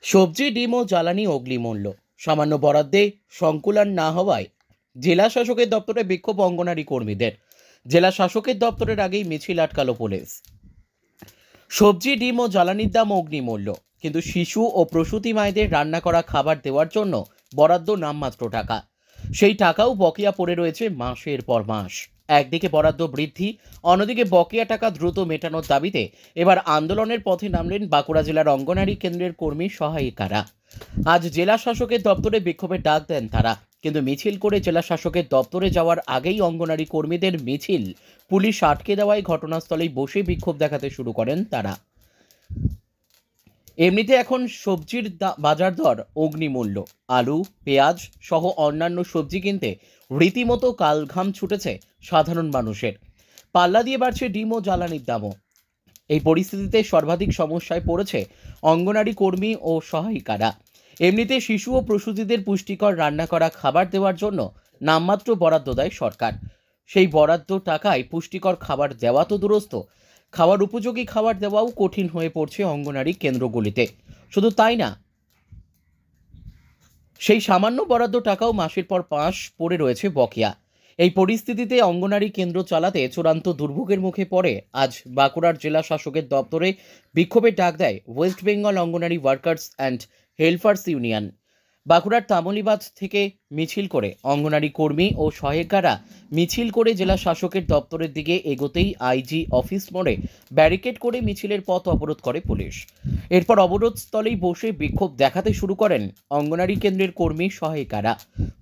সবজি, ডিম ও জ্বালানি অগ্নিমূল্য সামান্য বরাদ্দে সংকুলান না হওয়ায় জেলা শাসকের দপ্তরে বিক্ষোভ অঙ্গনারী কর্মীদের। জেলা শাসকের দপ্তরের আগেই মিছিল আটকালো পুলিশ। সবজি, ডিম ও জ্বালানির দাম অগ্নিমূল্য, কিন্তু শিশু ও প্রসূতি মায়েদের রান্না করা খাবার দেওয়ার জন্য বরাদ্দ নামমাত্র টাকা। সেই টাকাও বকেয়া পড়ে রয়েছে মাসের পর মাস। একদিকে বরাদ্দ বৃদ্ধি, অন্যদিকে বকেয়া টাকা দ্রুত মেটানোর দাবিতে এবার আন্দোলনের পথে নামলেন বাঁকুড়া জেলার অঙ্গনারী কেন্দ্রের কর্মী সহায়িকারা। আজ জেলা শাসকের দপ্তরে বিক্ষোভের ডাক দেন তারা, কিন্তু মিছিল করে জেলা শাসকের দপ্তরে যাওয়ার আগেই অঙ্গনারী কর্মীদের মিছিল পুলিশ আটকে দেওয়ায় ঘটনাস্থলেই বসে বিক্ষোভ দেখাতে শুরু করেন তারা। এমনিতে এখন সবজির বাজার দর অগ্নিমূল্য। আলু, পেঁয়াজ সহ অন্যান্য সবজি কিনতে রীতিমতো কালঘাম ছুটেছে সাধারণ মানুষের। পাল্লা দিয়ে বাড়ছে ডিম ও জ্বালানির দামও। এই পরিস্থিতিতে সর্বাধিক সমস্যায় পড়েছে অঙ্গনারী কর্মী ও সহায়িকারা। এমনিতে শিশু ও প্রসূতিদের পুষ্টিকর রান্না করা খাবার দেওয়ার জন্য নামমাত্র বরাদ্দ দেয় সরকার। সেই বরাদ্দ টাকায় পুষ্টিকর খাবার দেওয়া তো দূরস্থ, খাওয়ার উপযোগী খাবার দেওয়াও কঠিন হয়ে পড়ছে অঙ্গনারী কেন্দ্রগুলিতে। শুধু তাই না, সেই সামান্য বরাদ্দ টাকাও মাসের পর মাস পড়ে রয়েছে বকেয়া। এই পরিস্থিতিতে অঙ্গনারী কেন্দ্র চালাতে চূড়ান্ত দুর্ভোগের মুখে পড়ে আজ বাঁকুড়ার জেলা শাসকের দপ্তরে বিক্ষোভের ডাক দেয় West Bengal anganwadi workers and helpers union. বাঁকুড়ার তামলিবাদ থেকে মিছিল করে অঙ্গনারী কর্মী ও সহায়িকারা মিছিল করে জেলা শাসকের দপ্তরের দিকে এগোতেই আইজি অফিস মোড়ে ব্যারিকেড করে মিছিলের পথ অবরোধ করে পুলিশ। এরপর অবরোধস্থলেই বসে বিক্ষোভ দেখাতে শুরু করেন অঙ্গনারী কেন্দ্রের কর্মী সহায়িকারা।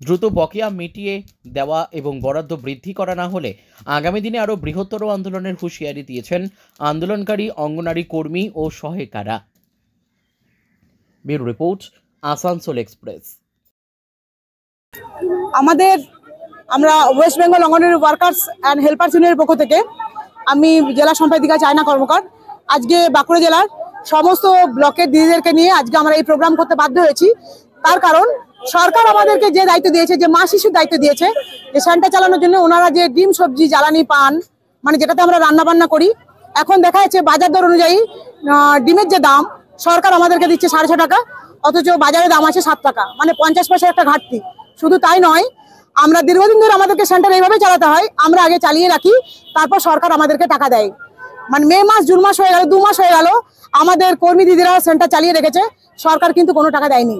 দ্রুত বকেয়া মিটিয়ে দেওয়া এবং বরাদ্দ বৃদ্ধি করা না হলে আগামী দিনে আরও বৃহত্তর আন্দোলনের হুঁশিয়ারি দিয়েছেন আন্দোলনকারী অঙ্গনারী কর্মী ও সহায়িকারা। Bureau report, Asansol express. আমরা West Bengal anganwadi workers and helpers ইউনিয়নের পক্ষ থেকে আমি জেলা সম্পাদিকা চায়না কর্মকার আজকে বাঁকুড়া জেলার সমস্ত ব্লকের দিদিদেরকে নিয়ে আজকে আমরা এই প্রোগ্রাম করতে বাধ্য হয়েছি। তার কারণ সরকার আমাদেরকে যে দায়িত্ব দিয়েছে, যে মা শিশুর দায়িত্ব দিয়েছে, যে সেন্টার চালানোর জন্য ওনারা যে ডিম, সবজি, জ্বালানি পান, মানে যেটাতে আমরা রান্না বান্না করি, এখন দেখা যাচ্ছে বাজার দর অনুযায়ী ডিমের যে দাম সরকার আমাদেরকে দিচ্ছে 6.5 টাকা, অথচ বাজারে দাম আছে 7 টাকা, মানে 50 পয়সার একটা ঘাটতি। শুধু তাই নয়, আমরা দীর্ঘদিন ধরে আমাদেরকে সেন্টার এইভাবে চালাতে হয়, আমরা আগে চালিয়ে রাখি, তারপর সরকার আমাদেরকে টাকা দেয়। মানে মে মাস, জুন মাস হয়ে গেল, 2 মাস হয়ে গেল আমাদের কর্মী দিদিরা সেন্টার চালিয়ে রেখেছে, সরকার কিন্তু কোনো টাকা দেয়নি।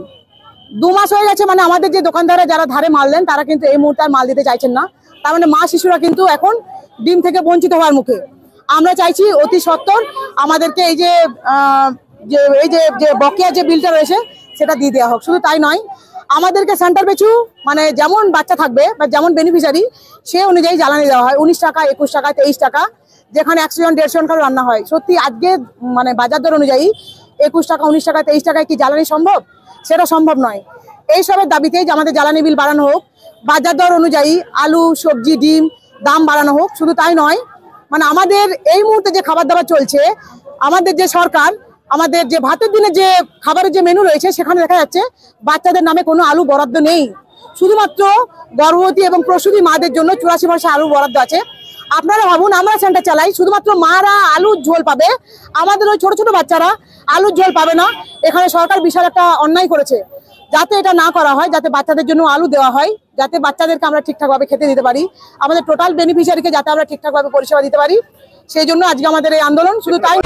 2 মাস হয়ে গেছে, মানে আমাদের যে দোকানদাররা যারা ধারে মাল দেন তারা কিন্তু এই মুহূর্তে আর মাল দিতে চাইছেন না। তার মানে মা শিশুরা কিন্তু এখন ডিম থেকে বঞ্চিত হওয়ার মুখে। আমরা চাইছি অতি সত্বর আমাদেরকে এই যে বকেয়া যে বিলটা রয়েছে সেটা দিয়ে দেওয়া হোক। শুধু তাই নয়, আমাদেরকে সেন্টার পিছু মানে যেমন বাচ্চা থাকবে বা যেমন বেনিফিশিয়ারি সে অনুযায়ী জ্বালানি দেওয়া হয়, 19 টাকা, 21 টাকা, 23 টাকা, যেখানে 100 জন 150 জন করে রান্না হয়। সত্যি আজকে মানে বাজার দর অনুযায়ী 21 টাকা, 19 টাকা, 23 টাকায় কি জ্বালানি সম্ভব? সেটা সম্ভব নয়। এইসবের দাবিতেই যে আমাদের জ্বালানি বিল বাড়ানো হোক, বাজার দর অনুযায়ী আলু, সবজি, ডিম দাম বাড়ানো হোক। শুধু তাই নয়, মানে আমাদের এই মুহূর্তে যে খাবার দাবার চলছে, আমাদের যে সরকার আমাদের যে ভাতের দিনে যে খাবারের যে মেনু রয়েছে সেখানে দেখা যাচ্ছে বাচ্চাদের নামে কোনো আলু বরাদ্দ নেই। শুধুমাত্র গর্ভবতী এবং প্রসূতি মাদের জন্য 84 পয়সা আলু বরাদ্দ আছে। আপনারা ভাবুন, আমরা সেন্টার চালাই, শুধুমাত্র মারা আলুর ঝোল পাবে, আমাদের ওই ছোট ছোট বাচ্চারা আলুর ঝোল পাবে না। এখানে সরকার বিশাল একটা অন্যায় করেছে। যাতে এটা না করা হয়, যাতে বাচ্চাদের জন্য আলু দেওয়া হয়, যাতে বাচ্চাদেরকে আমরা ঠিকঠাকভাবে খেতে দিতে পারি, আমাদের টোটাল বেনিফিশিয়ারিকে যাতে আমরা ঠিকঠাকভাবে পরিষেবা দিতে পারি, সেই জন্য আজকে আমাদের এই আন্দোলন। শুধু তাই